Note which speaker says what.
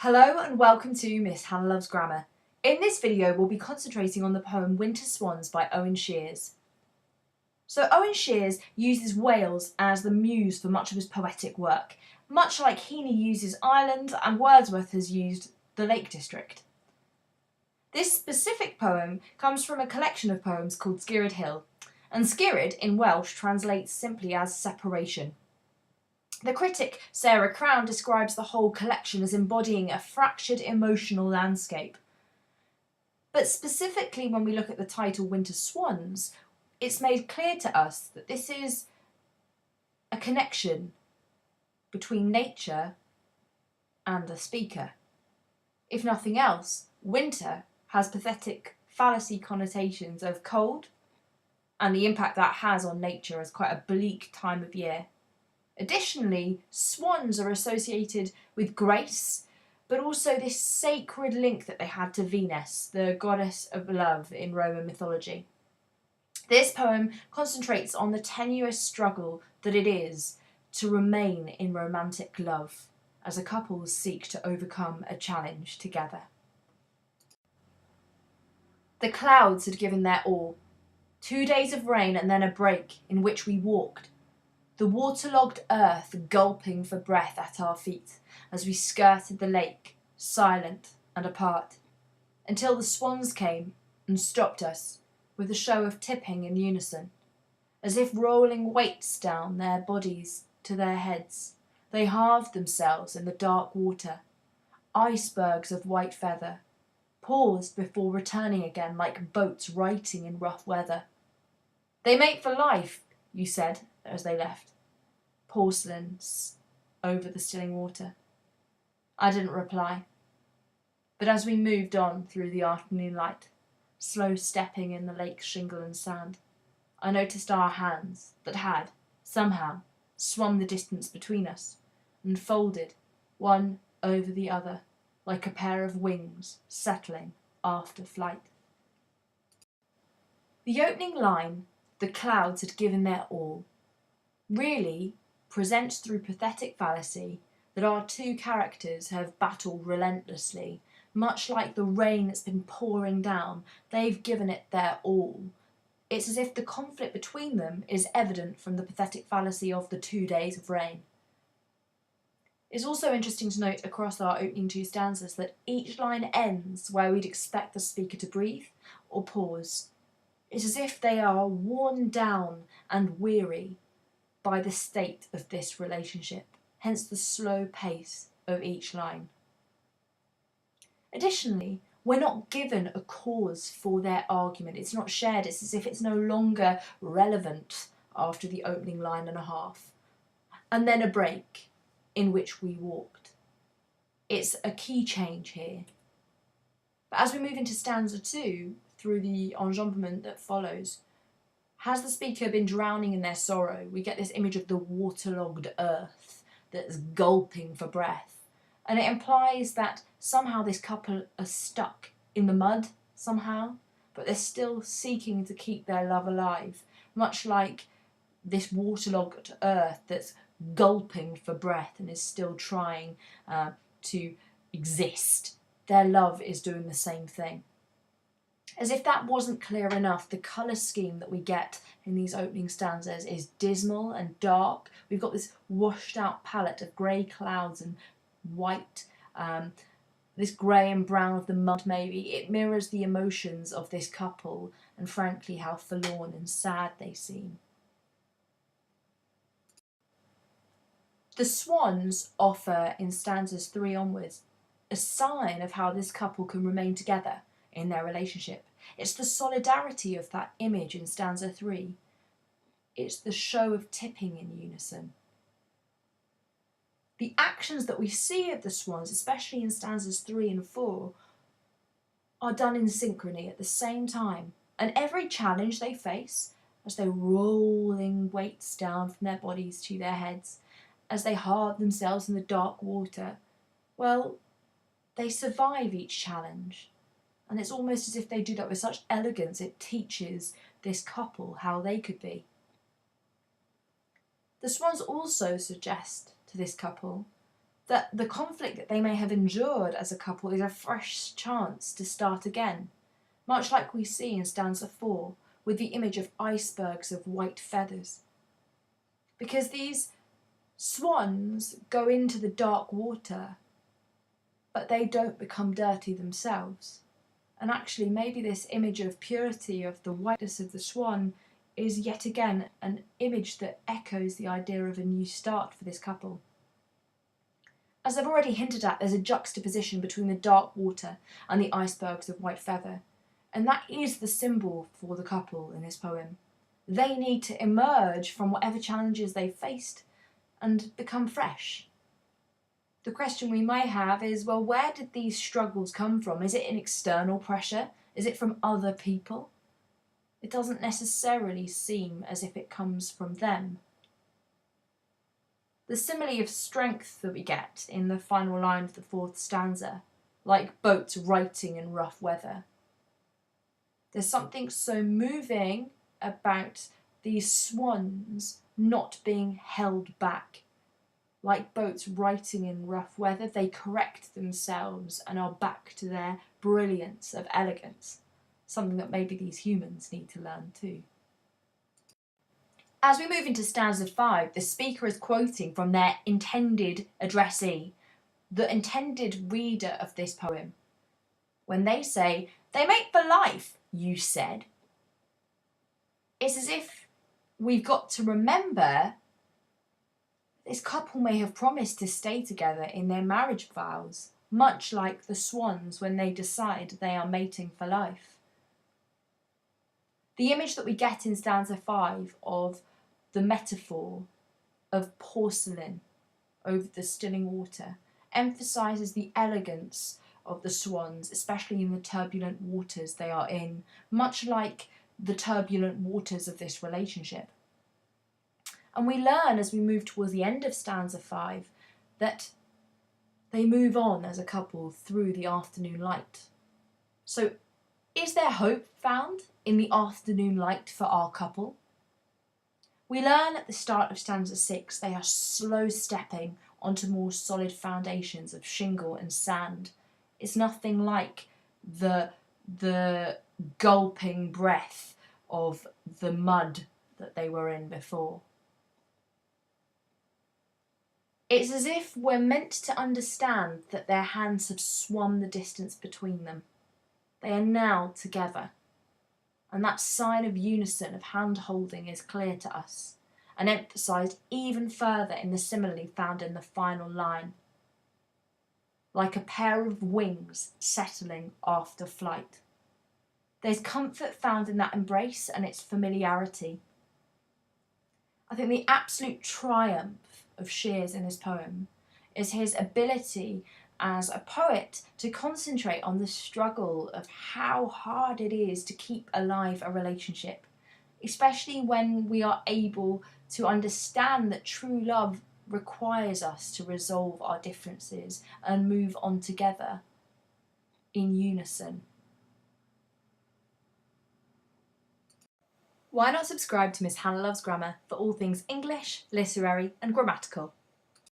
Speaker 1: Hello and welcome to Miss Hannah Loves Grammar. In this video we'll be concentrating on the poem Winter Swans by Owen. So Owen uses Wales as the muse for much of his poetic work, much like Heaney uses Ireland and Wordsworth has used the Lake District. This specific poem comes from a collection of poems called Skirrid Hill, and Skirrid in Welsh translates simply as separation. The critic Sarah Crown describes the whole collection as embodying a fractured emotional landscape. But specifically when we look at the title Winter Swans, it's made clear to us that this is a connection between nature and the speaker. If nothing else, winter has pathetic fallacy connotations of cold and the impact that has on nature as quite a bleak time of year. Additionally, swans are associated with grace, but also this sacred link that they had to Venus, the goddess of love in Roman mythology. This poem concentrates on the tenuous struggle that it is to remain in romantic love as a couple seek to overcome a challenge together. The clouds had given their all. 2 days of rain and then a break in which we walked, the waterlogged earth gulping for breath at our feet as we skirted the lake, silent and apart, until the swans came and stopped us with a show of tipping in unison, as if rolling weights down their bodies to their heads. They halved themselves in the dark water, icebergs of white feather, paused before returning again like boats righting in rough weather. They mate for life, you said as they left, porcelains over the stilling water. I didn't reply, but as we moved on through the afternoon light, slow stepping in the lake's shingle and sand, I noticed our hands that had, somehow, swum the distance between us and folded one over the other like a pair of wings settling after flight. The opening line, "The clouds had given their all," really presents through pathetic fallacy that our two characters have battled relentlessly. Much like the rain that's been pouring down, they've given it their all. It's as if the conflict between them is evident from the pathetic fallacy of the 2 days of rain. It's also interesting to note across our opening two stanzas that each line ends where we'd expect the speaker to breathe or pause. It's as if they are worn down and weary by the state of this relationship, hence the slow pace of each line. Additionally, we're not given a cause for their argument. It's not shared. It's as if it's no longer relevant after the opening line and a half. And then a break in which we walked. It's a key change here. But as we move into stanza 2, through the enjambment that follows, has the speaker been drowning in their sorrow? We get this image of the waterlogged earth that's gulping for breath. And it implies that somehow this couple are stuck in the mud somehow, but they're still seeking to keep their love alive, much like this waterlogged earth that's gulping for breath and is still trying to exist. Their love is doing the same thing. As if that wasn't clear enough, the colour scheme that we get in these opening stanzas is dismal and dark. We've got this washed out palette of grey clouds and white, this grey and brown of the mud maybe. It mirrors the emotions of this couple and frankly how forlorn and sad they seem. The swans offer in stanzas 3 onwards a sign of how this couple can remain together in their relationship. It's the solidarity of that image in stanza 3. It's the show of tipping in unison. The actions that we see of the swans, especially in stanzas 3 and 4, are done in synchrony at the same time. And every challenge they face, as they're rolling weights down from their bodies to their heads, as they halve themselves in the dark water, well, they survive each challenge. And it's almost as if they do that with such elegance, it teaches this couple how they could be. The swans also suggest to this couple that the conflict that they may have endured as a couple is a fresh chance to start again, much like we see in stanza 4 with the image of icebergs of white feathers. Because these swans go into the dark water, but they don't become dirty themselves. And actually, maybe this image of purity, of the whiteness of the swan, is yet again an image that echoes the idea of a new start for this couple. As I've already hinted at, there's a juxtaposition between the dark water and the icebergs of white feather, and that is the symbol for the couple in this poem. They need to emerge from whatever challenges they've faced and become fresh. The question we may have is, well, where did these struggles come from? Is it an external pressure? Is it from other people? It doesn't necessarily seem as if it comes from them. The simile of strength that we get in the final line of the 4th stanza, like boats righting in rough weather. There's something so moving about these swans not being held back. Like boats righting in rough weather, they correct themselves and are back to their brilliance of elegance, something that maybe these humans need to learn too. As we move into stanza 5, the speaker is quoting from their intended addressee, the intended reader of this poem, when they say, "They mate for life, you said." It's as if we've got to remember this couple may have promised to stay together in their marriage vows, much like the swans when they decide they are mating for life. The image that we get in stanza 5 of the metaphor of porcelain over the stilling water emphasises the elegance of the swans, especially in the turbulent waters they are in, much like the turbulent waters of this relationship. And we learn as we move towards the end of stanza 5 that they move on as a couple through the afternoon light. So is there hope found in the afternoon light for our couple? We learn at the start of stanza 6 they are slow stepping onto more solid foundations of shingle and sand. It's nothing like the gulping breath of the mud that they were in before. It's as if we're meant to understand that their hands have swum the distance between them. They are now together. And that sign of unison, of hand-holding, is clear to us, and emphasised even further in the simile found in the final line. Like a pair of wings settling after flight. There's comfort found in that embrace and its familiarity. I think the absolute triumph of Shears in this poem is his ability as a poet to concentrate on the struggle of how hard it is to keep alive a relationship, especially when we are able to understand that true love requires us to resolve our differences and move on together in unison. Why not subscribe to Miss Hannah Loves Grammar for all things English, literary and grammatical?